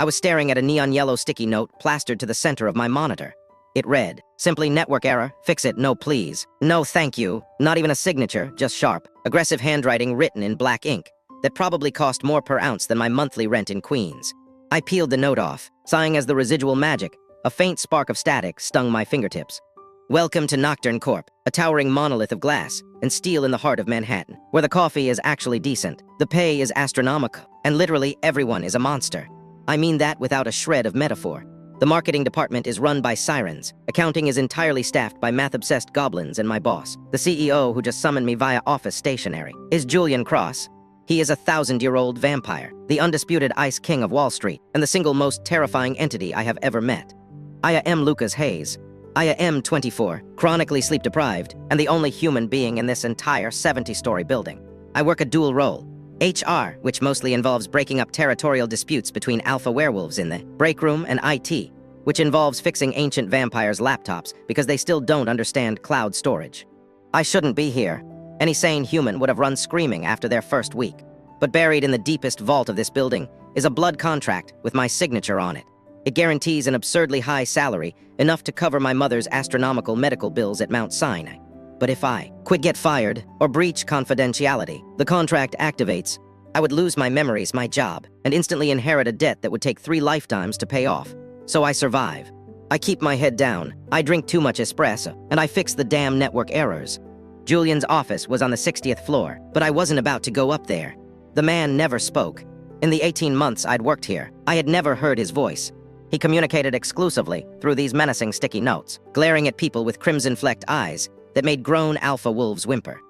I was staring at a neon yellow sticky note plastered to the center of my monitor. It read, "Simply network error, fix it, no please. No thank you, not even a signature, just sharp, aggressive handwriting written in black ink that probably cost more per ounce than my monthly rent in Queens." I peeled the note off, sighing as the residual magic, a faint spark of static, stung my fingertips. "Welcome to Nocturne Corp, a towering monolith of glass and steel in the heart of Manhattan, where the coffee is actually decent, the pay is astronomical, and literally everyone is a monster. I mean that without a shred of metaphor. The marketing department is run by sirens. Accounting is entirely staffed by math-obsessed goblins, and my boss, the CEO who just summoned me via office stationery, is Julian Cross. He is a 1,000-year-old vampire, the undisputed ice king of Wall Street, and the single most terrifying entity I have ever met. I am Lucas Hayes. I am 24, chronically sleep-deprived, and the only human being in this entire 70-story building. I work a dual role. HR, which mostly involves breaking up territorial disputes between alpha werewolves in the break room, and IT, which involves fixing ancient vampires' laptops because they still don't understand cloud storage. I shouldn't be here. Any sane human would have run screaming after their first week. But buried in the deepest vault of this building is a blood contract with my signature on it. It guarantees an absurdly high salary, enough to cover my mother's astronomical medical bills at Mount Sinai. But if I quit, get fired, or breach confidentiality, the contract activates. I would lose my memories, my job, and instantly inherit a debt that would take 3 lifetimes to pay off. So I survive. I keep my head down, I drink too much espresso, and I fix the damn network errors. Julian's office was on the 60th floor, but I wasn't about to go up there. The man never spoke. In the 18 months I'd worked here, I had never heard his voice. He communicated exclusively through these menacing sticky notes, glaring at people with crimson-flecked eyes that made grown alpha wolves whimper.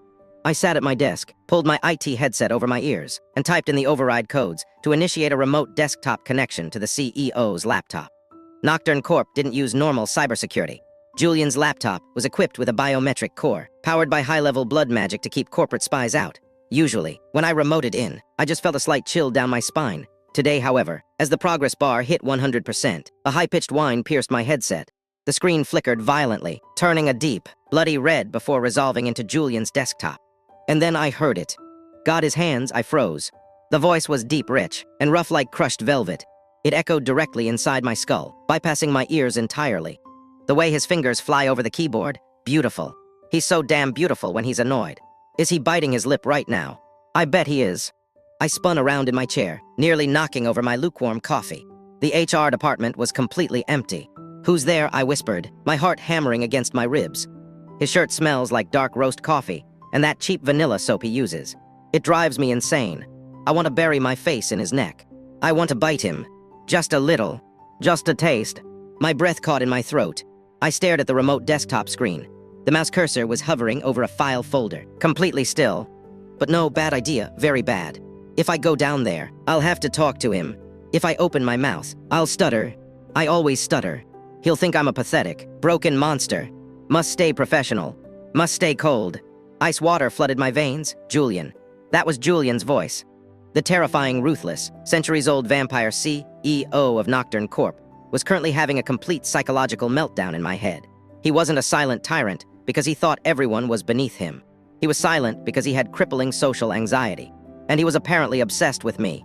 I sat at my desk, pulled my IT headset over my ears, and typed in the override codes to initiate a remote desktop connection to the CEO's laptop. Nocturne Corp didn't use normal cybersecurity. Julian's laptop was equipped with a biometric core, powered by high-level blood magic to keep corporate spies out. Usually, when I remoted in, I just felt a slight chill down my spine. Today, however, as the progress bar hit 100%, a high-pitched whine pierced my headset. The screen flickered violently, turning a deep, bloody red before resolving into Julian's desktop. And then I heard it. Got his hands, I froze. The voice was deep, rich, and rough like crushed velvet. It echoed directly inside my skull, bypassing my ears entirely. The way his fingers fly over the keyboard, beautiful. He's so damn beautiful when he's annoyed. Is he biting his lip right now? I bet he is. I spun around in my chair, nearly knocking over my lukewarm coffee. The HR department was completely empty. "Who's there?" I whispered, my heart hammering against my ribs. His shirt smells like dark roast coffee, and that cheap vanilla soap he uses. It drives me insane. I want to bury my face in his neck. I want to bite him. Just a little. Just a taste. My breath caught in my throat. I stared at the remote desktop screen. The mouse cursor was hovering over a file folder, completely still. But no, bad idea, very bad. If I go down there, I'll have to talk to him. If I open my mouth, I'll stutter. I always stutter. He'll think I'm a pathetic, broken monster. Must stay professional. Must stay cold. Ice water flooded my veins. Julian. That was Julian's voice. The terrifying, ruthless, centuries-old vampire CEO of Nocturne Corp was currently having a complete psychological meltdown in my head. He wasn't a silent tyrant because he thought everyone was beneath him. He was silent because he had crippling social anxiety. And he was apparently obsessed with me.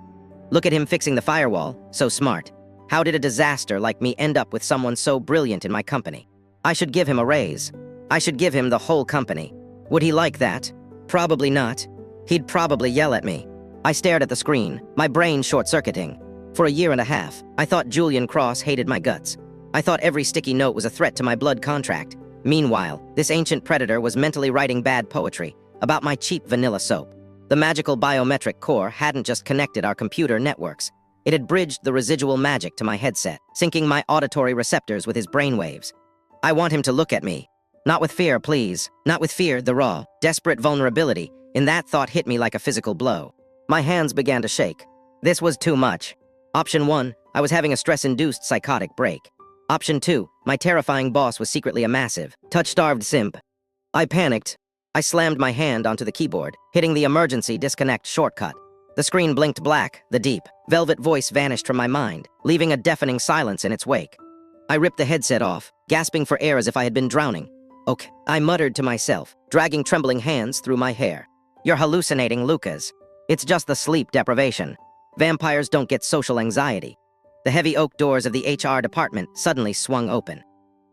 Look at him fixing the firewall, so smart. How did a disaster like me end up with someone so brilliant in my company? I should give him a raise. I should give him the whole company. Would he like that? Probably not. He'd probably yell at me. I stared at the screen, my brain short-circuiting. For a year and a half, I thought Julian Cross hated my guts. I thought every sticky note was a threat to my blood contract. Meanwhile, this ancient predator was mentally writing bad poetry about my cheap vanilla soap. The magical biometric core hadn't just connected our computer networks. It had bridged the residual magic to my headset, syncing my auditory receptors with his brainwaves. I want him to look at me. Not with fear, please. Not with fear, the raw, desperate vulnerability in that thought hit me like a physical blow. My hands began to shake. This was too much. Option 1, I was having a stress-induced psychotic break. Option 2, my terrifying boss was secretly a massive, touch-starved simp. I panicked. I slammed my hand onto the keyboard, hitting the emergency disconnect shortcut. The screen blinked black, the deep, velvet voice vanished from my mind, leaving a deafening silence in its wake. I ripped the headset off, gasping for air as if I had been drowning. "Okay," I muttered to myself, dragging trembling hands through my hair. "You're hallucinating, Lucas. It's just the sleep deprivation. Vampires don't get social anxiety." The heavy oak doors of the HR department suddenly swung open.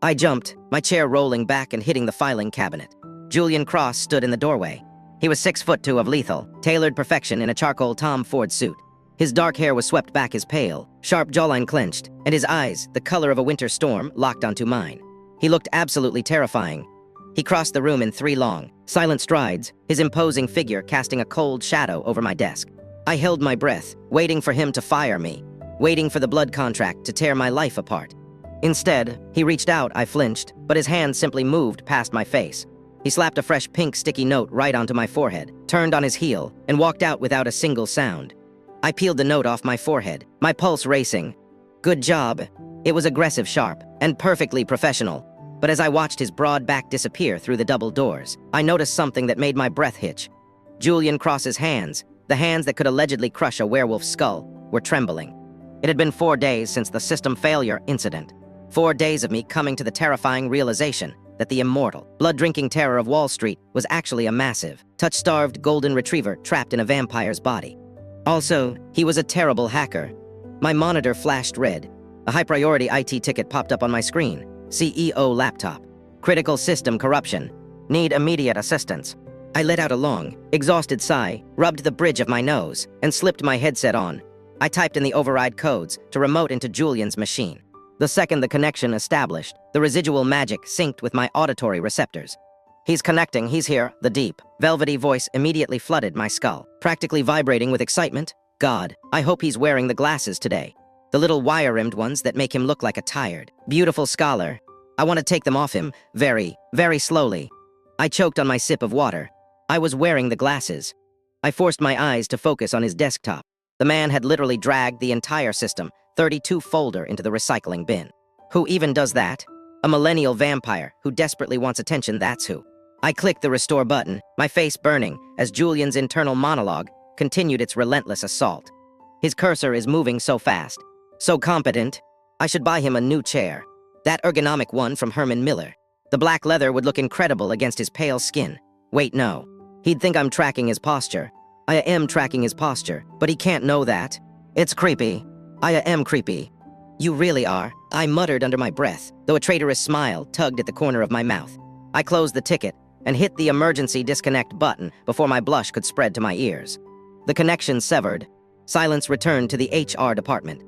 I jumped, my chair rolling back and hitting the filing cabinet. Julian Cross stood in the doorway. He was 6'2" of lethal, tailored perfection in a charcoal Tom Ford suit. His dark hair was swept back his pale, sharp jawline clenched, and his eyes, the color of a winter storm, locked onto mine. He looked absolutely terrifying. He crossed the room in 3 long, silent strides, his imposing figure casting a cold shadow over my desk. I held my breath, waiting for him to fire me, waiting for the blood contract to tear my life apart. Instead, he reached out. I flinched, but his hand simply moved past my face. He slapped a fresh pink sticky note right onto my forehead, turned on his heel, and walked out without a single sound. I peeled the note off my forehead, my pulse racing. Good job. It was aggressive, sharp, and perfectly professional. But as I watched his broad back disappear through the double doors, I noticed something that made my breath hitch. Julian Cross's hands, the hands that could allegedly crush a werewolf's skull, were trembling. It had been 4 days since the system failure incident. 4 days of me coming to the terrifying realization that the immortal, blood-drinking terror of Wall Street was actually a massive, touch-starved golden retriever trapped in a vampire's body. Also, he was a terrible hacker. My monitor flashed red. A high-priority IT ticket popped up on my screen. CEO laptop. Critical system corruption. Need immediate assistance. I let out a long, exhausted sigh, rubbed the bridge of my nose, and slipped my headset on. I typed in the override codes to remote into Julian's machine. The second the connection established, the residual magic synced with my auditory receptors. He's connecting, he's here, the deep, velvety voice immediately flooded my skull, practically vibrating with excitement. God, I hope he's wearing the glasses today. The little wire-rimmed ones that make him look like a tired, beautiful scholar. I want to take them off him, very, very slowly. I choked on my sip of water. I was wearing the glasses. I forced my eyes to focus on his desktop. The man had literally dragged the entire system, 32 folder, into the recycling bin. Who even does that? A millennial vampire who desperately wants attention, that's who. I clicked the restore button, my face burning, as Julian's internal monologue continued its relentless assault. His cursor is moving so fast, so competent. I should buy him a new chair. That ergonomic one from Herman Miller. The black leather would look incredible against his pale skin. Wait, no. He'd think I'm tracking his posture. I am tracking his posture, but he can't know that. It's creepy. I am creepy. You really are, I muttered under my breath, though a traitorous smile tugged at the corner of my mouth. I closed the ticket and hit the emergency disconnect button before my blush could spread to my ears. The connection severed. Silence returned to the HR department.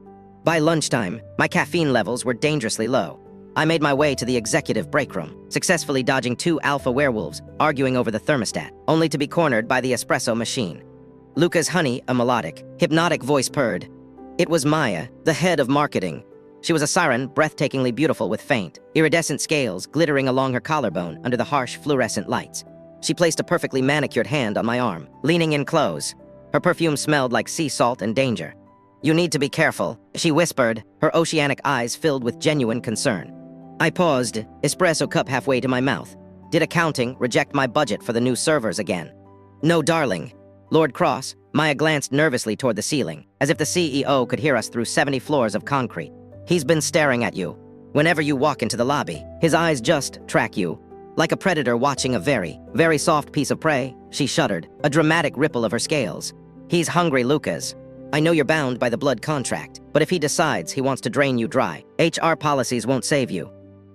By lunchtime, my caffeine levels were dangerously low. I made my way to the executive break room, successfully dodging 2 alpha werewolves arguing over the thermostat, only to be cornered by the espresso machine. Luca's honey, a melodic, hypnotic voice purred. It was Maya, the head of marketing. She was a siren, breathtakingly beautiful with faint, iridescent scales glittering along her collarbone under the harsh fluorescent lights. She placed a perfectly manicured hand on my arm, leaning in close. Her perfume smelled like sea salt and danger. You need to be careful, she whispered, her oceanic eyes filled with genuine concern. I paused, espresso cup halfway to my mouth. Did accounting reject my budget for the new servers again? No, darling. Lord Cross, Maya glanced nervously toward the ceiling, as if the CEO could hear us through 70 floors of concrete. He's been staring at you. Whenever you walk into the lobby, his eyes just track you. Like a predator watching a very, very soft piece of prey, she shuddered, a dramatic ripple of her scales. He's hungry, Lucas. I know you're bound by the blood contract, but if he decides he wants to drain you dry, HR policies won't save you.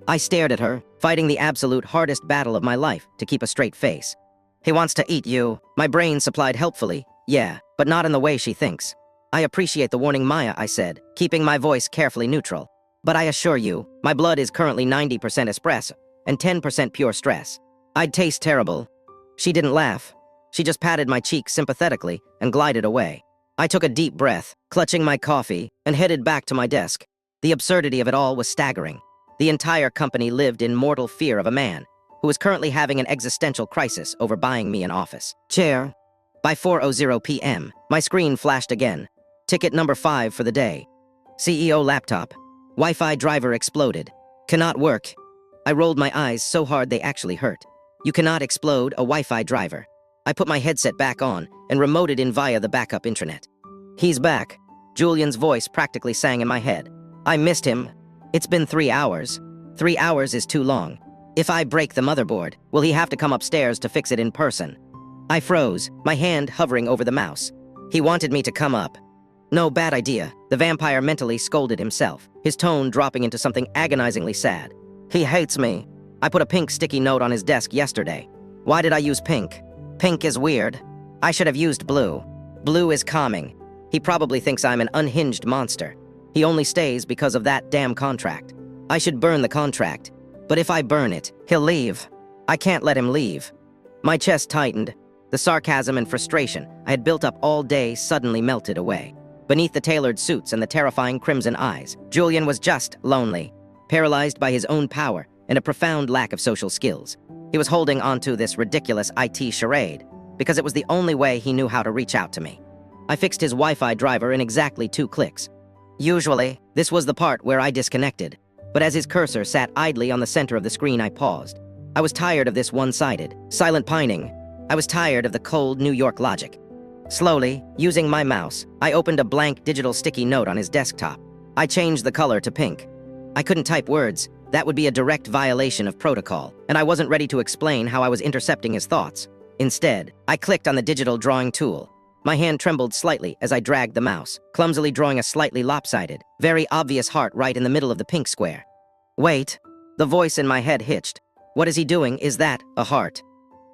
I stared at her, fighting the absolute hardest battle of my life to keep a straight face. He wants to eat you. My brain supplied helpfully. Yeah, but not in the way she thinks. I appreciate the warning, Maya, I said, keeping my voice carefully neutral. But I assure you, my blood is currently 90% espresso and 10% pure stress. I'd taste terrible. She didn't laugh. She just patted my cheek sympathetically and glided away. I took a deep breath, clutching my coffee, and headed back to my desk. The absurdity of it all was staggering. The entire company lived in mortal fear of a man who was currently having an existential crisis over buying me an office chair. By 4:00 p.m., my screen flashed again. Ticket number 5 for the day. CEO laptop. Wi-Fi driver exploded. Cannot work. I rolled my eyes so hard they actually hurt. You cannot explode a Wi-Fi driver. I put my headset back on and remoted in via the backup intranet. He's back. Julian's voice practically sang in my head. I missed him. It's been 3 hours. 3 hours is too long. If I break the motherboard, will he have to come upstairs to fix it in person? I froze, my hand hovering over the mouse. He wanted me to come up. No, bad idea. The vampire mentally scolded himself, his tone dropping into something agonizingly sad. He hates me. I put a pink sticky note on his desk yesterday. Why did I use pink? Pink is weird. I should have used blue. Blue is calming. He probably thinks I'm an unhinged monster. He only stays because of that damn contract. I should burn the contract. But if I burn it, he'll leave. I can't let him leave. My chest tightened. The sarcasm and frustration I had built up all day suddenly melted away. Beneath the tailored suits and the terrifying crimson eyes, Julian was just lonely, paralyzed by his own power and a profound lack of social skills. He was holding onto this ridiculous IT charade because it was the only way he knew how to reach out to me. I fixed his Wi-Fi driver in exactly 2 clicks. Usually, this was the part where I disconnected, but as his cursor sat idly on the center of the screen, I paused. I was tired of this one-sided, silent pining. I was tired of the cold New York logic. Slowly, using my mouse, I opened a blank digital sticky note on his desktop. I changed the color to pink. I couldn't type words. That would be a direct violation of protocol, and I wasn't ready to explain how I was intercepting his thoughts. Instead, I clicked on the digital drawing tool. My hand trembled slightly as I dragged the mouse, clumsily drawing a slightly lopsided, very obvious heart right in the middle of the pink square. Wait. The voice in my head hitched. What is he doing? Is that a heart?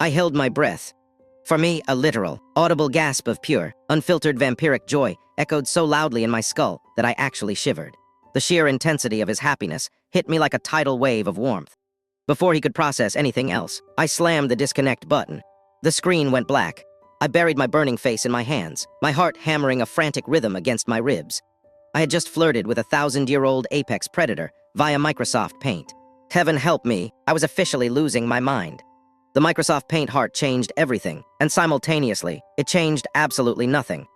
I held my breath. For me, a literal, audible gasp of pure, unfiltered vampiric joy echoed so loudly in my skull that I actually shivered. The sheer intensity of his happiness hit me like a tidal wave of warmth. Before he could process anything else, I slammed the disconnect button. The screen went black. I buried my burning face in my hands, my heart hammering a frantic rhythm against my ribs. I had just flirted with a 1,000-year-old apex predator via Microsoft Paint. Heaven help me, I was officially losing my mind. The Microsoft Paint heart changed everything, and simultaneously, it changed absolutely nothing.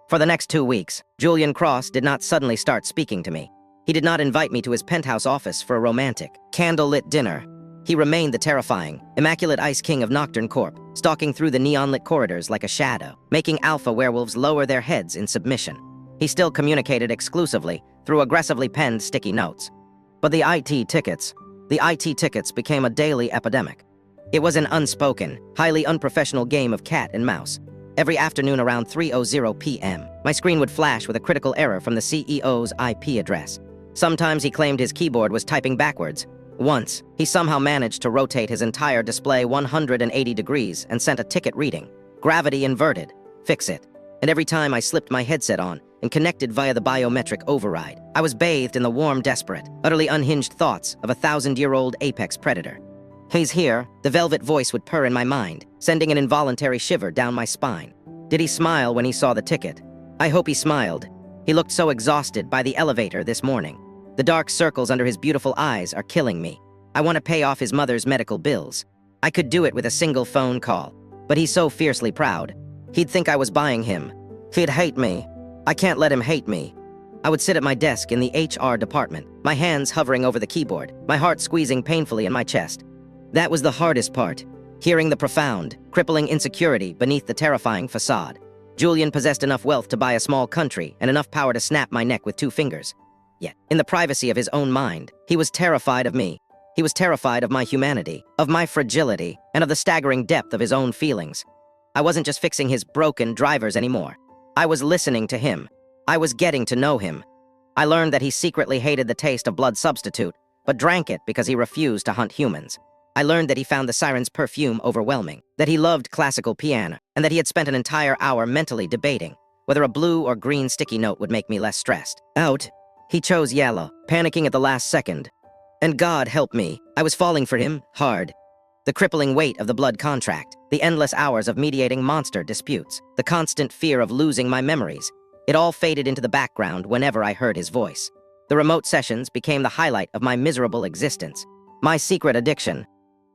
For the next 2 weeks, Julian Cross did not suddenly start speaking to me. He did not invite me to his penthouse office for a romantic, candlelit dinner. He remained the terrifying, immaculate Ice King of Nocturne Corp, stalking through the neon-lit corridors like a shadow, making alpha werewolves lower their heads in submission. He still communicated exclusively through aggressively penned sticky notes. But the IT tickets became a daily epidemic. It was an unspoken, highly unprofessional game of cat and mouse. Every afternoon around 3:00 p.m., my screen would flash with a critical error from the CEO's IP address. Sometimes he claimed his keyboard was typing backwards. Once, he somehow managed to rotate his entire display 180 degrees and sent a ticket reading. Gravity inverted. Fix it. And every time I slipped my headset on and connected via the biometric override, I was bathed in the warm, desperate, utterly unhinged thoughts of a 1,000-year-old apex predator. He's here, the velvet voice would purr in my mind, sending an involuntary shiver down my spine. Did he smile when he saw the ticket? I hope he smiled. He looked so exhausted by the elevator this morning. The dark circles under his beautiful eyes are killing me. I want to pay off his mother's medical bills. I could do it with a single phone call, but he's so fiercely proud. He'd think I was buying him. He'd hate me. I can't let him hate me. I would sit at my desk in the HR department, my hands hovering over the keyboard, my heart squeezing painfully in my chest. That was the hardest part, hearing the profound, crippling insecurity beneath the terrifying facade. Julian possessed enough wealth to buy a small country and enough power to snap my neck with 2 fingers. Yet, in the privacy of his own mind, he was terrified of me. He was terrified of my humanity, of my fragility, and of the staggering depth of his own feelings. I wasn't just fixing his broken drivers anymore. I was listening to him. I was getting to know him. I learned that he secretly hated the taste of blood substitute, but drank it because he refused to hunt humans. I learned that he found the siren's perfume overwhelming, that he loved classical piano, and that he had spent an entire hour mentally debating whether a blue or green sticky note would make me less stressed out. He chose yellow, panicking at the last second. And God help me, I was falling for him, hard. The crippling weight of the blood contract, the endless hours of mediating monster disputes, the constant fear of losing my memories, it all faded into the background whenever I heard his voice. The remote sessions became the highlight of my miserable existence, my secret addiction.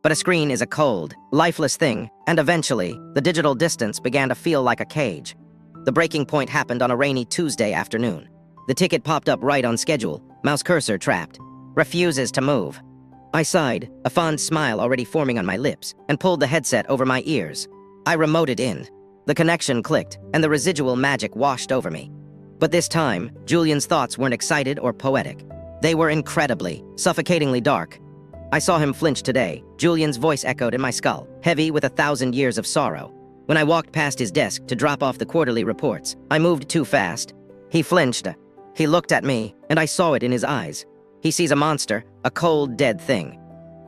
But a screen is a cold, lifeless thing, and eventually, the digital distance began to feel like a cage. The breaking point happened on a rainy Tuesday afternoon. The ticket popped up right on schedule, mouse cursor trapped. Refuses to move. I sighed, a fond smile already forming on my lips, and pulled the headset over my ears. I remoted in. The connection clicked, and the residual magic washed over me. But this time, Julian's thoughts weren't excited or poetic. They were incredibly, suffocatingly dark. I saw him flinch today. Julian's voice echoed in my skull, heavy with 1,000 years of sorrow. When I walked past his desk to drop off the quarterly reports, I moved too fast. He flinched. He looked at me, and I saw it in his eyes. He sees a monster, a cold, dead thing.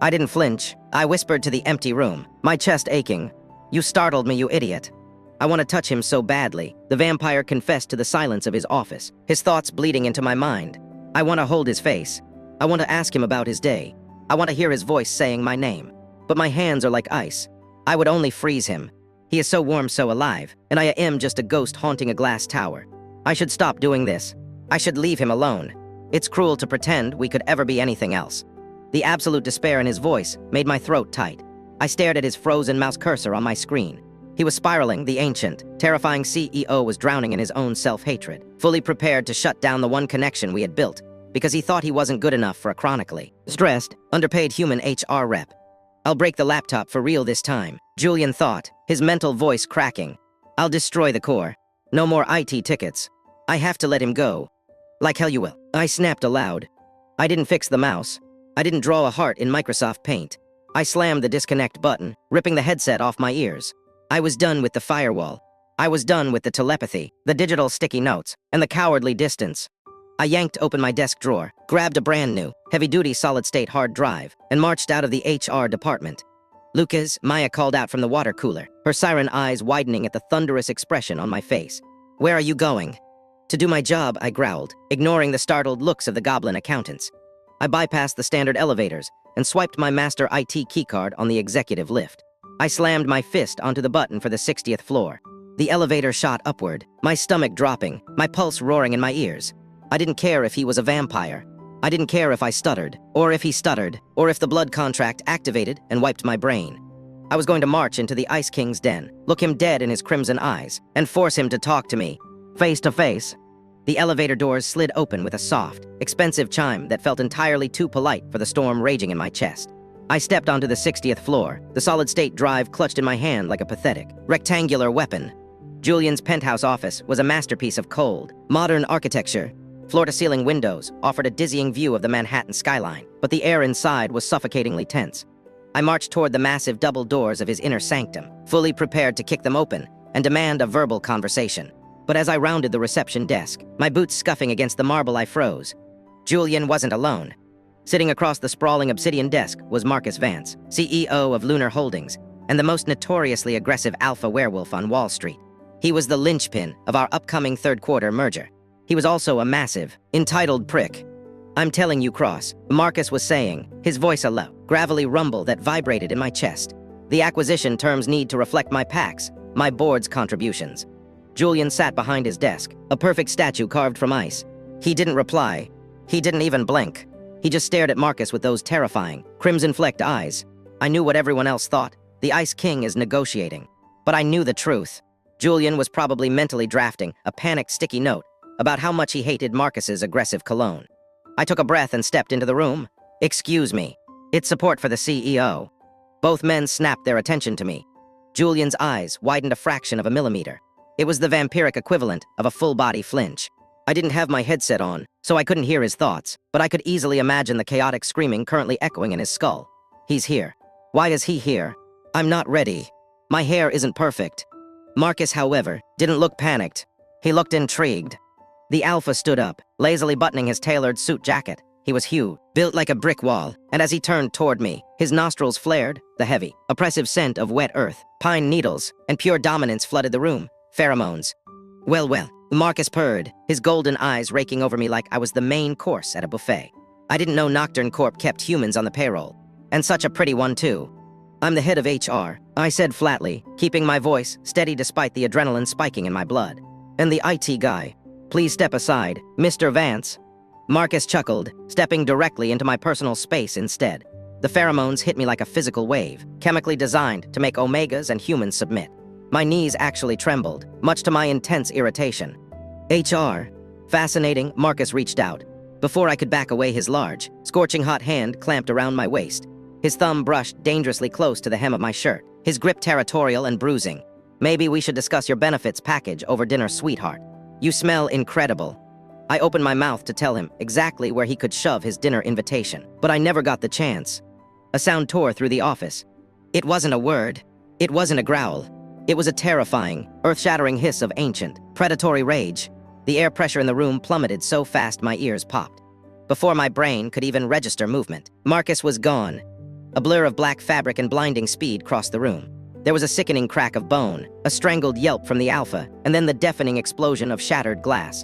I didn't flinch. I whispered to the empty room, my chest aching. "You startled me, you idiot." I want to touch him so badly. The vampire confessed to the silence of his office, his thoughts bleeding into my mind. I want to hold his face. I want to ask him about his day. I want to hear his voice saying my name. But my hands are like ice. I would only freeze him. He is so warm, so alive, and I am just a ghost haunting a glass tower. I should stop doing this. I should leave him alone. It's cruel to pretend we could ever be anything else. The absolute despair in his voice made my throat tight. I stared at his frozen mouse cursor on my screen. He was spiraling, the ancient, terrifying CEO was drowning in his own self-hatred, fully prepared to shut down the one connection we had built, because he thought he wasn't good enough for a chronically stressed, underpaid human HR rep. "I'll break the laptop for real this time," Julian thought, his mental voice cracking. "I'll destroy the core. No more IT tickets. I have to let him go." "Like hell you will," I snapped aloud. I didn't fix the mouse. I didn't draw a heart in Microsoft Paint. I slammed the disconnect button, ripping the headset off my ears. I was done with the firewall. I was done with the telepathy, the digital sticky notes, and the cowardly distance. I yanked open my desk drawer, grabbed a brand new, heavy-duty solid-state hard drive, and marched out of the HR department. "Lucas," Maya called out from the water cooler, her siren eyes widening at the thunderous expression on my face. "Where are you going?" "To do my job," I growled, ignoring the startled looks of the goblin accountants. I bypassed the standard elevators and swiped my master IT keycard on the executive lift. I slammed my fist onto the button for the 60th floor. The elevator shot upward, my stomach dropping, my pulse roaring in my ears. I didn't care if he was a vampire. I didn't care if I stuttered, or if he stuttered, or if the blood contract activated and wiped my brain. I was going to march into the Ice King's den, look him dead in his crimson eyes, and force him to talk to me, face to face. The elevator doors slid open with a soft, expensive chime that felt entirely too polite for the storm raging in my chest. I stepped onto the 60th floor, the solid-state drive clutched in my hand like a pathetic, rectangular weapon. Julian's penthouse office was a masterpiece of cold, modern architecture. Floor-to-ceiling windows offered a dizzying view of the Manhattan skyline, but the air inside was suffocatingly tense. I marched toward the massive double doors of his inner sanctum, fully prepared to kick them open and demand a verbal conversation. But as I rounded the reception desk, my boots scuffing against the marble, I froze. Julian wasn't alone. Sitting across the sprawling obsidian desk was Marcus Vance, CEO of Lunar Holdings, and the most notoriously aggressive alpha werewolf on Wall Street. He was the linchpin of our upcoming third-quarter merger. He was also a massive, entitled prick. "I'm telling you, Cross," Marcus was saying, his voice a low, gravelly rumble that vibrated in my chest. "The acquisition terms need to reflect my PACs, my board's contributions." Julian sat behind his desk, a perfect statue carved from ice. He didn't reply. He didn't even blink. He just stared at Marcus with those terrifying, crimson-flecked eyes. I knew what everyone else thought. The Ice King is negotiating. But I knew the truth. Julian was probably mentally drafting a panicked sticky note about how much he hated Marcus's aggressive cologne. I took a breath and stepped into the room. "Excuse me. It's support for the CEO." Both men snapped their attention to me. Julian's eyes widened a fraction of a millimeter. It was the vampiric equivalent of a full-body flinch. I didn't have my headset on, so I couldn't hear his thoughts, but I could easily imagine the chaotic screaming currently echoing in his skull. "He's here. Why is he here? I'm not ready. My hair isn't perfect." Marcus, however, didn't look panicked. He looked intrigued. The alpha stood up, lazily buttoning his tailored suit jacket. He was huge, built like a brick wall, and as he turned toward me, his nostrils flared, the heavy, oppressive scent of wet earth, pine needles, and pure dominance flooded the room. Pheromones. Well, Marcus purred, his golden eyes raking over me like I was the main course at a buffet. I didn't know Nocturne Corp kept humans on the payroll. And such a pretty one, too. "I'm the head of HR," I said flatly, keeping my voice steady despite the adrenaline spiking in my blood. "And the IT guy. Please step aside, Mr. Vance." Marcus chuckled, stepping directly into my personal space instead. The pheromones hit me like a physical wave, chemically designed to make omegas and humans submit. My knees actually trembled, much to my intense irritation. "HR. Fascinating," Marcus reached out. Before I could back away, his large, scorching hot hand clamped around my waist. His thumb brushed dangerously close to the hem of my shirt, his grip territorial and bruising. "Maybe we should discuss your benefits package over dinner, sweetheart. You smell incredible." I opened my mouth to tell him exactly where he could shove his dinner invitation, but I never got the chance. A sound tore through the office. It wasn't a word. It wasn't a growl. It was a terrifying, earth-shattering hiss of ancient, predatory rage. The air pressure in the room plummeted so fast my ears popped. Before my brain could even register movement, Marcus was gone. A blur of black fabric and blinding speed crossed the room. There was a sickening crack of bone, a strangled yelp from the Alpha, and then the deafening explosion of shattered glass.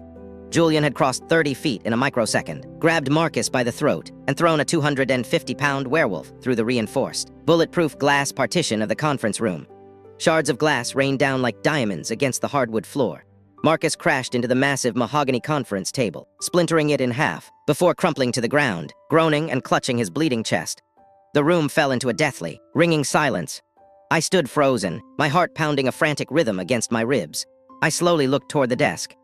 Julian had crossed 30 feet in a microsecond, grabbed Marcus by the throat, and thrown a 250-pound werewolf through the reinforced, bulletproof glass partition of the conference room. Shards of glass rained down like diamonds against the hardwood floor. Marcus crashed into the massive mahogany conference table, splintering it in half, before crumpling to the ground, groaning and clutching his bleeding chest. The room fell into a deathly, ringing silence. I stood frozen, my heart pounding a frantic rhythm against my ribs. I slowly looked toward the desk.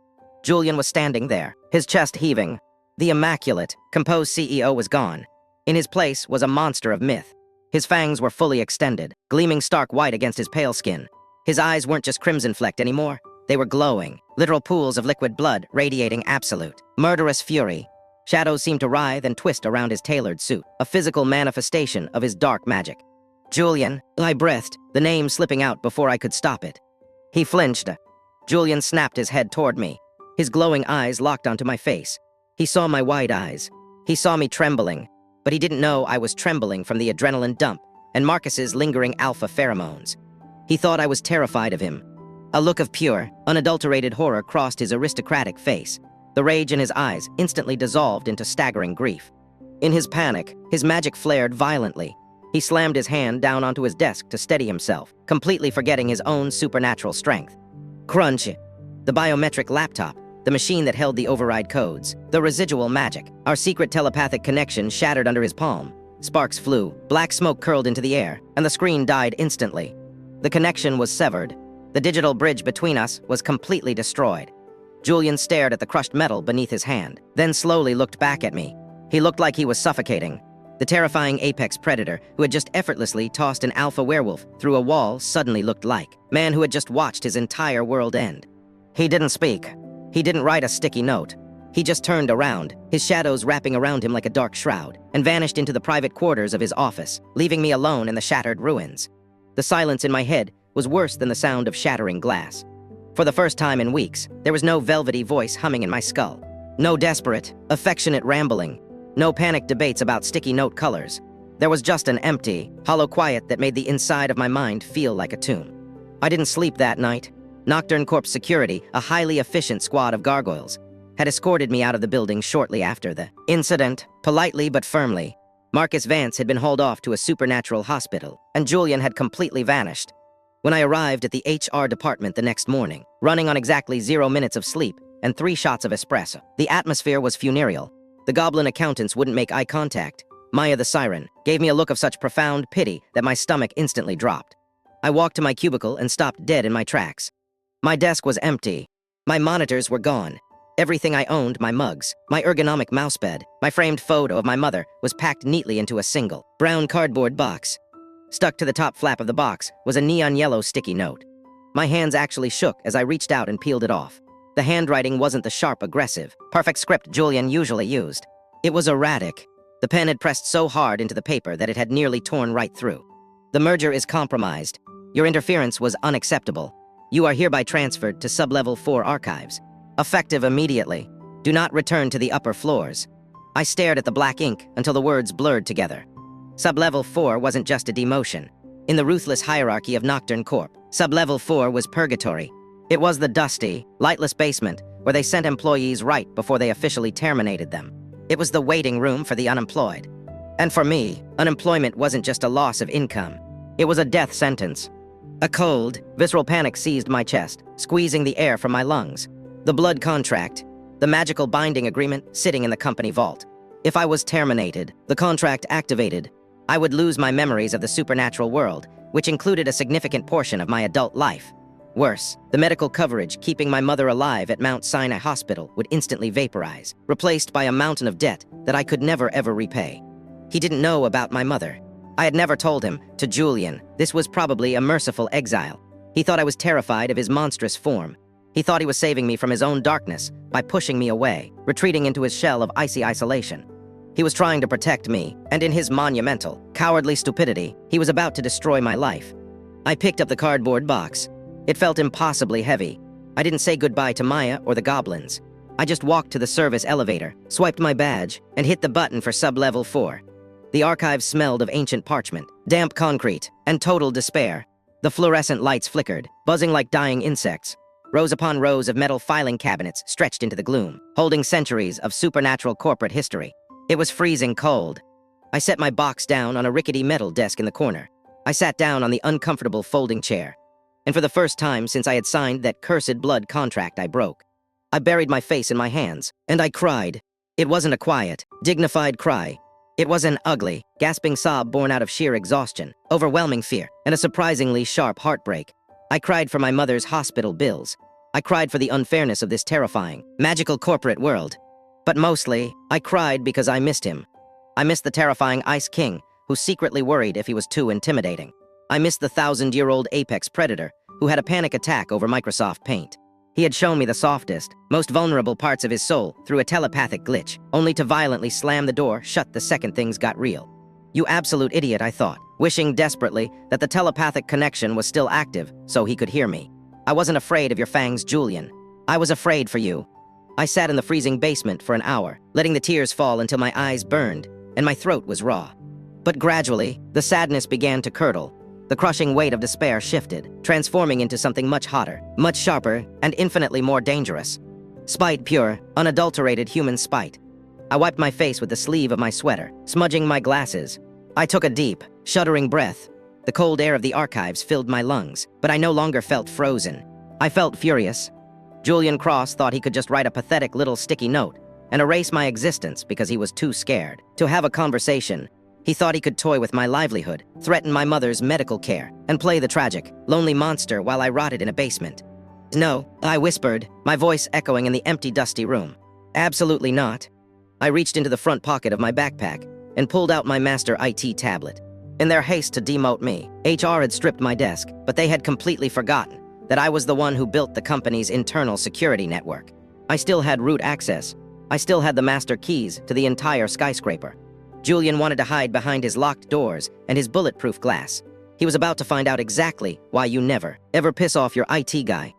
Julian was standing there, his chest heaving. The immaculate, composed CEO was gone. In his place was a monster of myth. His fangs were fully extended, gleaming stark white against his pale skin. His eyes weren't just crimson-flecked anymore. They were glowing, literal pools of liquid blood radiating absolute, murderous fury. Shadows seemed to writhe and twist around his tailored suit, a physical manifestation of his dark magic. Julian, I breathed, the name slipping out before I could stop it. He flinched. Julian snapped his head toward me. His glowing eyes locked onto my face. He saw my wide eyes. He saw me trembling, but he didn't know I was trembling from the adrenaline dump and Marcus's lingering alpha pheromones. He thought I was terrified of him. A look of pure, unadulterated horror crossed his aristocratic face. The rage in his eyes instantly dissolved into staggering grief. In his panic, his magic flared violently. He slammed his hand down onto his desk to steady himself, completely forgetting his own supernatural strength. Crunch! The biometric laptop, the machine that held the override codes, the residual magic, our secret telepathic connection shattered under his palm. Sparks flew, black smoke curled into the air, and the screen died instantly. The connection was severed. The digital bridge between us was completely destroyed. Julian stared at the crushed metal beneath his hand, then slowly looked back at me. He looked like he was suffocating. The terrifying apex predator who had just effortlessly tossed an alpha werewolf through a wall suddenly looked like man who had just watched his entire world end. He didn't speak. He didn't write a sticky note. He just turned around, his shadows wrapping around him like a dark shroud, and vanished into the private quarters of his office, leaving me alone in the shattered ruins. The silence in my head was worse than the sound of shattering glass. For the first time in weeks, there was no velvety voice humming in my skull. No desperate, affectionate rambling. No panicked debates about sticky note colors. There was just an empty, hollow quiet that made the inside of my mind feel like a tomb. I didn't sleep that night. Nocturne Corp's security, a highly efficient squad of gargoyles, had escorted me out of the building shortly after the incident, politely but firmly. Marcus Vance had been hauled off to a supernatural hospital, and Julian had completely vanished. When I arrived at the HR department the next morning, running on exactly 0 minutes of sleep and 3 shots of espresso, the atmosphere was funereal. The goblin accountants wouldn't make eye contact. Maya the siren gave me a look of such profound pity that my stomach instantly dropped. I walked to my cubicle and stopped dead in my tracks. My desk was empty. My monitors were gone. Everything I owned, my mugs, my ergonomic mousebed, my framed photo of my mother, was packed neatly into a single, brown cardboard box. Stuck to the top flap of the box was a neon yellow sticky note. My hands actually shook as I reached out and peeled it off. The handwriting wasn't the sharp, aggressive, perfect script Julian usually used. It was erratic. The pen had pressed so hard into the paper that it had nearly torn right through. The merger is compromised. Your interference was unacceptable. You are hereby transferred to Sublevel 4 archives. Effective immediately. Do not return to the upper floors. I stared at the black ink until the words blurred together. Sublevel 4 wasn't just a demotion. In the ruthless hierarchy of Nocturne Corp, Sublevel 4 was purgatory. It was the dusty, lightless basement where they sent employees right before they officially terminated them. It was the waiting room for the unemployed. And for me, unemployment wasn't just a loss of income. It was a death sentence. A cold, visceral panic seized my chest, squeezing the air from my lungs. The blood contract, the magical binding agreement sitting in the company vault. If I was terminated, the contract activated, I would lose my memories of the supernatural world, which included a significant portion of my adult life. Worse, the medical coverage keeping my mother alive at Mount Sinai Hospital would instantly vaporize, replaced by a mountain of debt that I could never ever repay. He didn't know about my mother. I had never told him, to Julian, this was probably a merciful exile. He thought I was terrified of his monstrous form. He thought he was saving me from his own darkness by pushing me away, retreating into his shell of icy isolation. He was trying to protect me, and in his monumental, cowardly stupidity, he was about to destroy my life. I picked up the cardboard box. It felt impossibly heavy. I didn't say goodbye to Maya or the goblins. I just walked to the service elevator, swiped my badge, and hit the button for sub-level 4. The archive smelled of ancient parchment, damp concrete, and total despair. The fluorescent lights flickered, buzzing like dying insects. Rows upon rows of metal filing cabinets stretched into the gloom, holding centuries of supernatural corporate history. It was freezing cold. I set my box down on a rickety metal desk in the corner. I sat down on the uncomfortable folding chair. And for the first time since I had signed that cursed blood contract I broke, I buried my face in my hands, and I cried. It wasn't a quiet, dignified cry. It was an ugly, gasping sob born out of sheer exhaustion, overwhelming fear, and a surprisingly sharp heartbreak. I cried for my mother's hospital bills. I cried for the unfairness of this terrifying, magical corporate world. But mostly, I cried because I missed him. I missed the terrifying Ice King, who secretly worried if he was too intimidating. I missed the 1,000-year-old apex predator, who had a panic attack over Microsoft Paint. He had shown me the softest, most vulnerable parts of his soul through a telepathic glitch, only to violently slam the door shut the second things got real. You absolute idiot, I thought, wishing desperately that the telepathic connection was still active so he could hear me. I wasn't afraid of your fangs, Julian. I was afraid for you. I sat in the freezing basement for an hour, letting the tears fall until my eyes burned, and my throat was raw. But gradually, the sadness began to curdle. The crushing weight of despair shifted, transforming into something much hotter, much sharper, and infinitely more dangerous. Spite, pure, unadulterated human spite. I wiped my face with the sleeve of my sweater, smudging my glasses. I took a deep, shuddering breath. The cold air of the archives filled my lungs, but I no longer felt frozen. I felt furious. Julian Cross thought he could just write a pathetic little sticky note and erase my existence because he was too scared to have a conversation. He thought he could toy with my livelihood, threaten my mother's medical care, and play the tragic, lonely monster while I rotted in a basement. No, I whispered, my voice echoing in the empty, dusty room. Absolutely not. I reached into the front pocket of my backpack and pulled out my master IT tablet. In their haste to demote me, HR had stripped my desk, but they had completely forgotten that I was the one who built the company's internal security network. I still had root access. I still had the master keys to the entire skyscraper. Julian wanted to hide behind his locked doors and his bulletproof glass. He was about to find out exactly why you never, ever piss off your IT guy.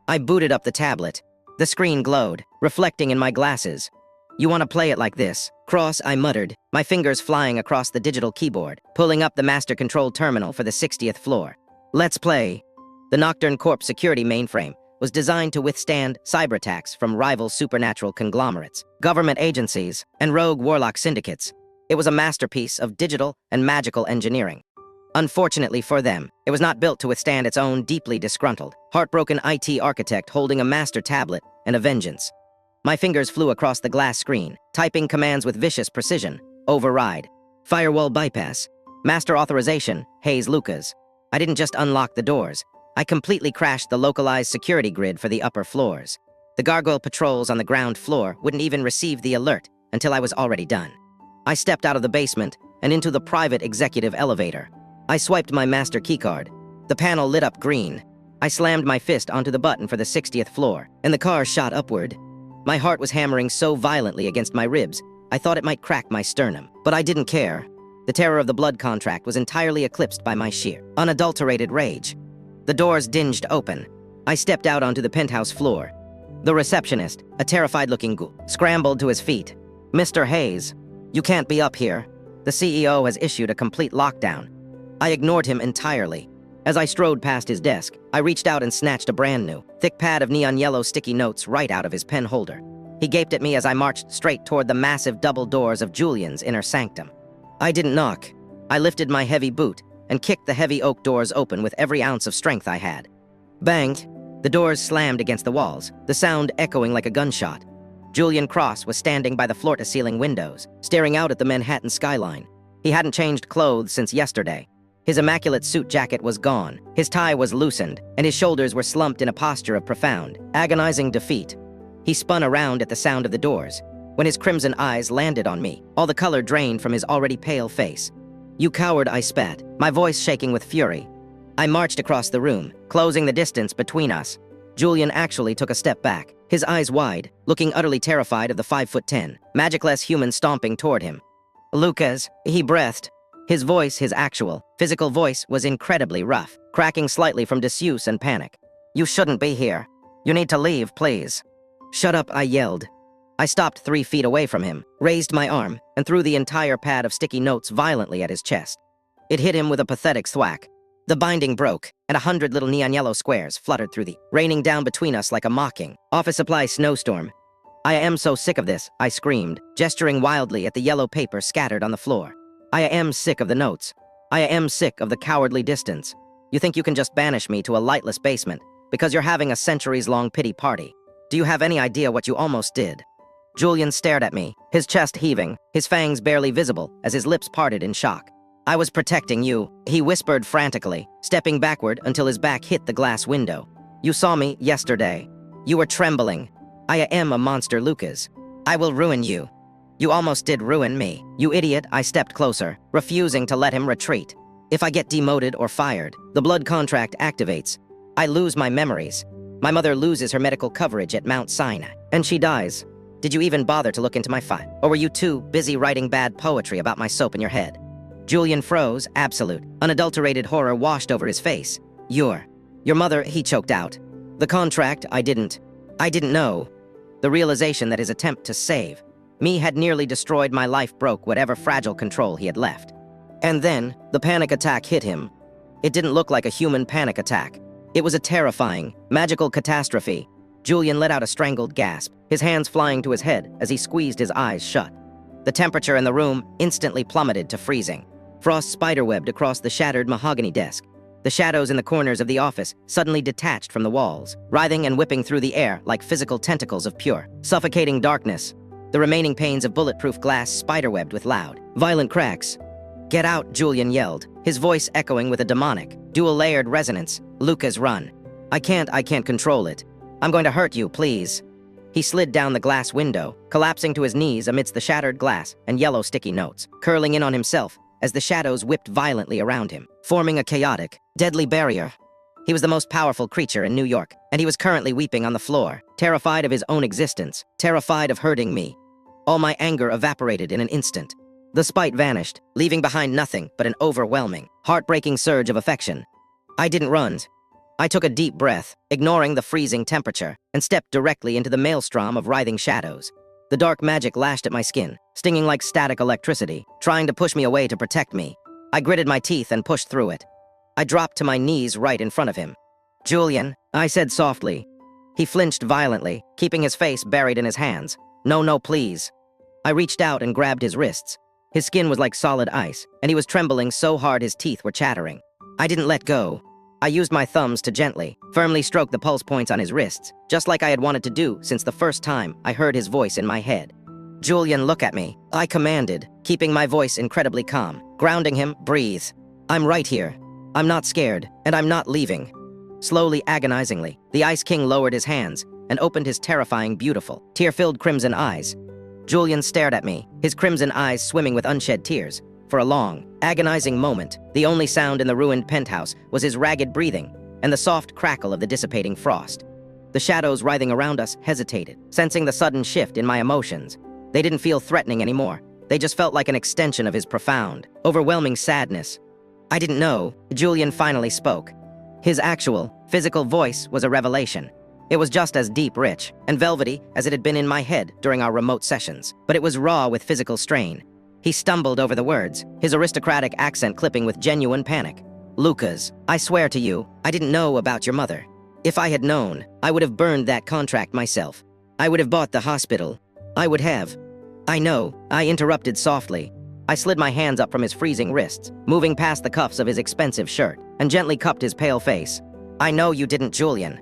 I booted up the tablet. The screen glowed, reflecting in my glasses. You want to play it like this? Cross, I muttered, my fingers flying across the digital keyboard, pulling up the master control terminal for the 60th floor. Let's play. The Nocturne Corp security mainframe was designed to withstand cyber attacks from rival supernatural conglomerates, government agencies, and rogue warlock syndicates. It was a masterpiece of digital and magical engineering. Unfortunately for them, it was not built to withstand its own deeply disgruntled, heartbroken IT architect holding a master tablet and a vengeance. My fingers flew across the glass screen, typing commands with vicious precision. Override. Firewall bypass. Master authorization. Hayes Lucas. I didn't just unlock the doors. I completely crashed the localized security grid for the upper floors. The gargoyle patrols on the ground floor wouldn't even receive the alert until I was already done. I stepped out of the basement and into the private executive elevator. I swiped my master keycard. The panel lit up green. I slammed my fist onto the button for the 60th floor, and the car shot upward. My heart was hammering so violently against my ribs, I thought it might crack my sternum. But I didn't care. The terror of the blood contract was entirely eclipsed by my sheer, unadulterated rage. The doors dinged open. I stepped out onto the penthouse floor. The receptionist, a terrified-looking ghoul, scrambled to his feet. Mr. Hayes, you can't be up here. The CEO has issued a complete lockdown. I ignored him entirely. As I strode past his desk, I reached out and snatched a brand new, thick pad of neon yellow sticky notes right out of his pen holder. He gaped at me as I marched straight toward the massive double doors of Julian's inner sanctum. I didn't knock. I lifted my heavy boot and kicked the heavy oak doors open with every ounce of strength I had. Bang! The doors slammed against the walls, the sound echoing like a gunshot. Julian Cross was standing by the floor-to-ceiling windows, staring out at the Manhattan skyline. He hadn't changed clothes since yesterday. His immaculate suit jacket was gone, his tie was loosened, and his shoulders were slumped in a posture of profound, agonizing defeat. He spun around at the sound of the doors. When his crimson eyes landed on me, all the color drained from his already pale face. You coward, I spat, my voice shaking with fury. I marched across the room, closing the distance between us. Julian actually took a step back, his eyes wide, looking utterly terrified of the 5'10", magicless human stomping toward him. Lucas, he breathed. His voice, his actual, physical voice, was incredibly rough, cracking slightly from disuse and panic. You shouldn't be here. You need to leave, please. Shut up, I yelled. I stopped 3 feet away from him, raised my arm, and threw the entire pad of sticky notes violently at his chest. It hit him with a pathetic thwack. The binding broke, and 100 little neon yellow squares fluttered through raining down between us like a mocking office supply snowstorm. I am so sick of this, I screamed, gesturing wildly at the yellow paper scattered on the floor. I am sick of the notes. I am sick of the cowardly distance. You think you can just banish me to a lightless basement because you're having a centuries-long pity party. Do you have any idea what you almost did? Julian stared at me, his chest heaving, his fangs barely visible as his lips parted in shock. I was protecting you, he whispered frantically, stepping backward until his back hit the glass window. You saw me yesterday. You were trembling. I am a monster, Lucas. I will ruin you. You almost did ruin me. You idiot, I stepped closer, refusing to let him retreat. If I get demoted or fired, the blood contract activates. I lose my memories. My mother loses her medical coverage at Mount Sinai, and she dies. Did you even bother to look into my file? Or were you too busy writing bad poetry about my soap in your head? Julian froze, absolute, unadulterated horror washed over his face. Your mother, he choked out. The contract, I didn't know. The realization that his attempt to save me had nearly destroyed my life broke whatever fragile control he had left. And then, the panic attack hit him. It didn't look like a human panic attack. It was a terrifying, magical catastrophe. Julian let out a strangled gasp, his hands flying to his head as he squeezed his eyes shut. The temperature in the room instantly plummeted to freezing. Frost spiderwebbed across the shattered mahogany desk. The shadows in the corners of the office suddenly detached from the walls, writhing and whipping through the air like physical tentacles of pure, suffocating darkness. The remaining panes of bulletproof glass spiderwebbed with loud, violent cracks. Get out, Julian yelled, his voice echoing with a demonic, dual-layered resonance. Lucas, run. I can't control it. I'm going to hurt you, please. He slid down the glass window, collapsing to his knees amidst the shattered glass and yellow sticky notes, curling in on himself as the shadows whipped violently around him, forming a chaotic, deadly barrier. He was the most powerful creature in New York, and he was currently weeping on the floor, terrified of his own existence, terrified of hurting me. All my anger evaporated in an instant. The spite vanished, leaving behind nothing but an overwhelming, heartbreaking surge of affection. I didn't run. I took a deep breath, ignoring the freezing temperature, and stepped directly into the maelstrom of writhing shadows. The dark magic lashed at my skin, stinging like static electricity, trying to push me away to protect me. I gritted my teeth and pushed through it. I dropped to my knees right in front of him. Julian, I said softly. He flinched violently, keeping his face buried in his hands. No, please. I reached out and grabbed his wrists. His skin was like solid ice, and he was trembling so hard his teeth were chattering. I didn't let go. I used my thumbs to gently, firmly stroke the pulse points on his wrists, just like I had wanted to do since the first time I heard his voice in my head. Julian, look at me, I commanded, keeping my voice incredibly calm, grounding him. Breathe. I'm right here. I'm not scared, and I'm not leaving. Slowly, agonizingly, the Ice King lowered his hands and opened his terrifying, beautiful, tear-filled crimson eyes. Julian stared at me, his crimson eyes swimming with unshed tears. For a long, agonizing moment, the only sound in the ruined penthouse was his ragged breathing and the soft crackle of the dissipating frost. The shadows writhing around us hesitated, sensing the sudden shift in my emotions. They didn't feel threatening anymore. They just felt like an extension of his profound, overwhelming sadness. I didn't know. Julian finally spoke. His actual, physical voice was a revelation. It was just as deep, rich, and velvety as it had been in my head during our remote sessions, but it was raw with physical strain. He stumbled over the words, his aristocratic accent clipping with genuine panic. Lucas, I swear to you, I didn't know about your mother. If I had known, I would have burned that contract myself. I would have bought the hospital. I would have. I know, I interrupted softly. I slid my hands up from his freezing wrists, moving past the cuffs of his expensive shirt, and gently cupped his pale face. I know you didn't, Julian.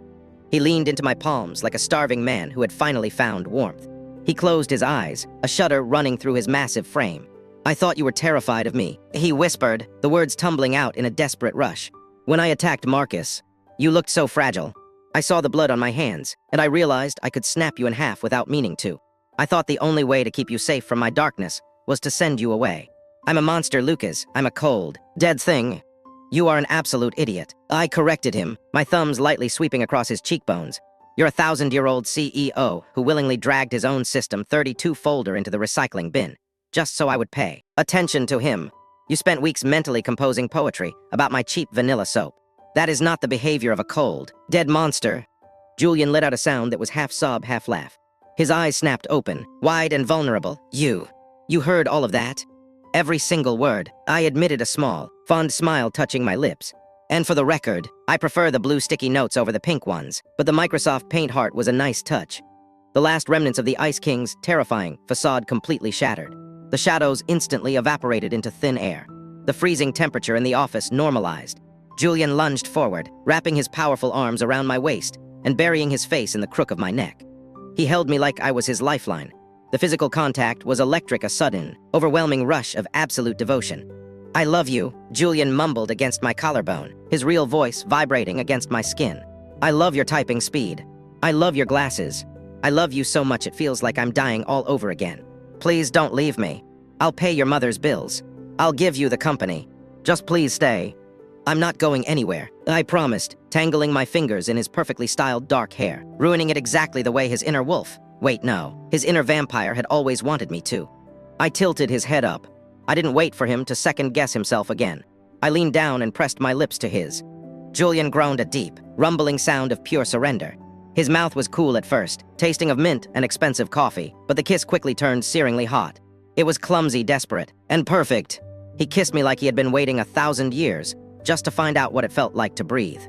He leaned into my palms like a starving man who had finally found warmth. He closed his eyes, a shudder running through his massive frame. I thought you were terrified of me, he whispered, the words tumbling out in a desperate rush. When I attacked Marcus, you looked so fragile. I saw the blood on my hands, and I realized I could snap you in half without meaning to. I thought the only way to keep you safe from my darkness was to send you away. I'm a monster, Lucas. I'm a cold, dead thing. You are an absolute idiot. I corrected him, my thumbs lightly sweeping across his cheekbones. You're a 1,000-year-old CEO who willingly dragged his own System 32 folder into the recycling bin, just so I would pay attention to him. You spent weeks mentally composing poetry about my cheap vanilla soap. That is not the behavior of a cold, dead monster. Julian let out a sound that was half sob, half laugh. His eyes snapped open, wide and vulnerable. You heard all of that? Every single word. I admitted, a small, fond smile touching my lips. And for the record, I prefer the blue sticky notes over the pink ones, but the Microsoft Paint heart was a nice touch. The last remnants of the Ice King's terrifying facade completely shattered. The shadows instantly evaporated into thin air. The freezing temperature in the office normalized. Julian lunged forward, wrapping his powerful arms around my waist and burying his face in the crook of my neck. He held me like I was his lifeline. The physical contact was electric, a sudden, overwhelming rush of absolute devotion. "I love you," Julian mumbled against my collarbone, his real voice vibrating against my skin. "I love your typing speed. I love your glasses. I love you so much it feels like I'm dying all over again. Please don't leave me. I'll pay your mother's bills. I'll give you the company. Just please stay. I'm not going anywhere," I promised, tangling my fingers in his perfectly styled dark hair, ruining it exactly the way his inner wolf— wait, no, his inner vampire had always wanted me to. I tilted his head up. I didn't wait for him to second-guess himself again. I leaned down and pressed my lips to his. Julian groaned a deep, rumbling sound of pure surrender. His mouth was cool at first, tasting of mint and expensive coffee, but the kiss quickly turned searingly hot. It was clumsy, desperate, and perfect. He kissed me like he had been waiting 1,000 years, just to find out what it felt like to breathe.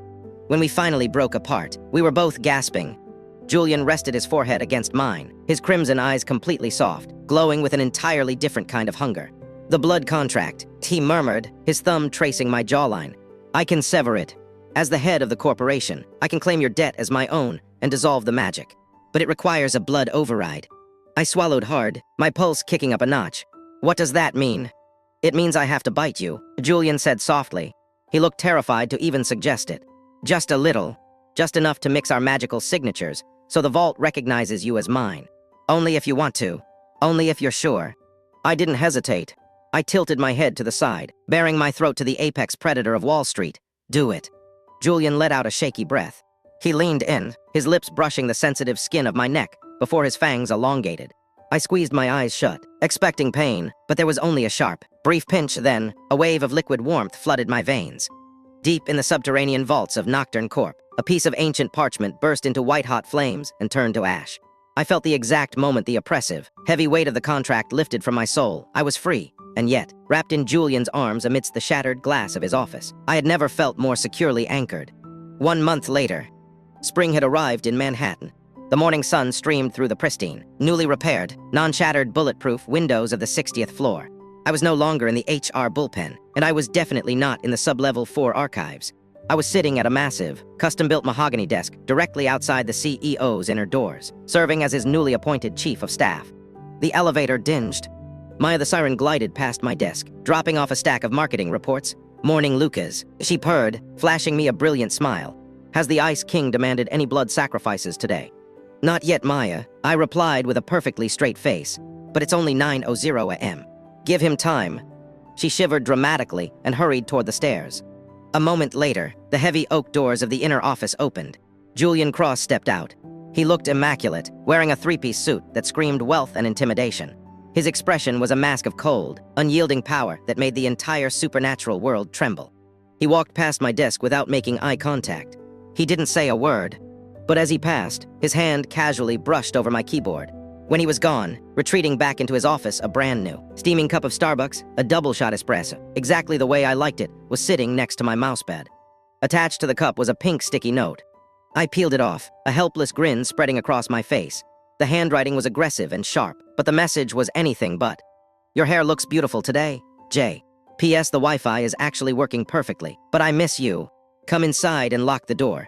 When we finally broke apart, we were both gasping. Julian rested his forehead against mine, his crimson eyes completely soft, glowing with an entirely different kind of hunger. "The blood contract," he murmured, his thumb tracing my jawline. "I can sever it. As the head of the corporation, I can claim your debt as my own and dissolve the magic. But it requires a blood override." I swallowed hard, my pulse kicking up a notch. "What does that mean?" "It means I have to bite you," Julian said softly. He looked terrified to even suggest it. "Just a little. Just enough to mix our magical signatures, so the vault recognizes you as mine. Only if you want to. Only if you're sure." I didn't hesitate. I tilted my head to the side, baring my throat to the apex predator of Wall Street. "Do it." Julian let out a shaky breath. He leaned in, his lips brushing the sensitive skin of my neck before his fangs elongated. I squeezed my eyes shut, expecting pain, but there was only a sharp, brief pinch. Then, a wave of liquid warmth flooded my veins. Deep in the subterranean vaults of Nocturne Corp, a piece of ancient parchment burst into white-hot flames and turned to ash. I felt the exact moment the oppressive, heavy weight of the contract lifted from my soul. I was free, and yet, wrapped in Julian's arms amidst the shattered glass of his office, I had never felt more securely anchored. 1 month later, spring had arrived in Manhattan. The morning sun streamed through the pristine, newly repaired, non-shattered bulletproof windows of the 60th floor. I was no longer in the HR bullpen, and I was definitely not in the sub-level 4 archives. I was sitting at a massive, custom-built mahogany desk directly outside the CEO's inner doors, serving as his newly appointed chief of staff. The elevator dinged. Maya the siren glided past my desk, dropping off a stack of marketing reports. "Morning, Lucas," she purred, flashing me a brilliant smile. "Has the Ice King demanded any blood sacrifices today?" "Not yet, Maya," I replied with a perfectly straight face. "But it's only 9:00 a.m. Give him time." She shivered dramatically and hurried toward the stairs. A moment later, the heavy oak doors of the inner office opened. Julian Cross stepped out. He looked immaculate, wearing a three-piece suit that screamed wealth and intimidation. His expression was a mask of cold, unyielding power that made the entire supernatural world tremble. He walked past my desk without making eye contact. He didn't say a word, but as he passed, his hand casually brushed over my keyboard. When he was gone, retreating back into his office, a brand new, steaming cup of Starbucks, a double-shot espresso, exactly the way I liked it, was sitting next to my mousepad. Attached to the cup was a pink sticky note. I peeled it off, a helpless grin spreading across my face. The handwriting was aggressive and sharp, but the message was anything but. "Your hair looks beautiful today, Jay. P.S. The Wi-Fi is actually working perfectly, but I miss you. Come inside and lock the door."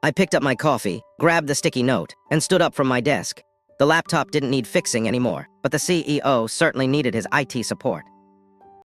I picked up my coffee, grabbed the sticky note, and stood up from my desk. The laptop didn't need fixing anymore, but the CEO certainly needed his IT support.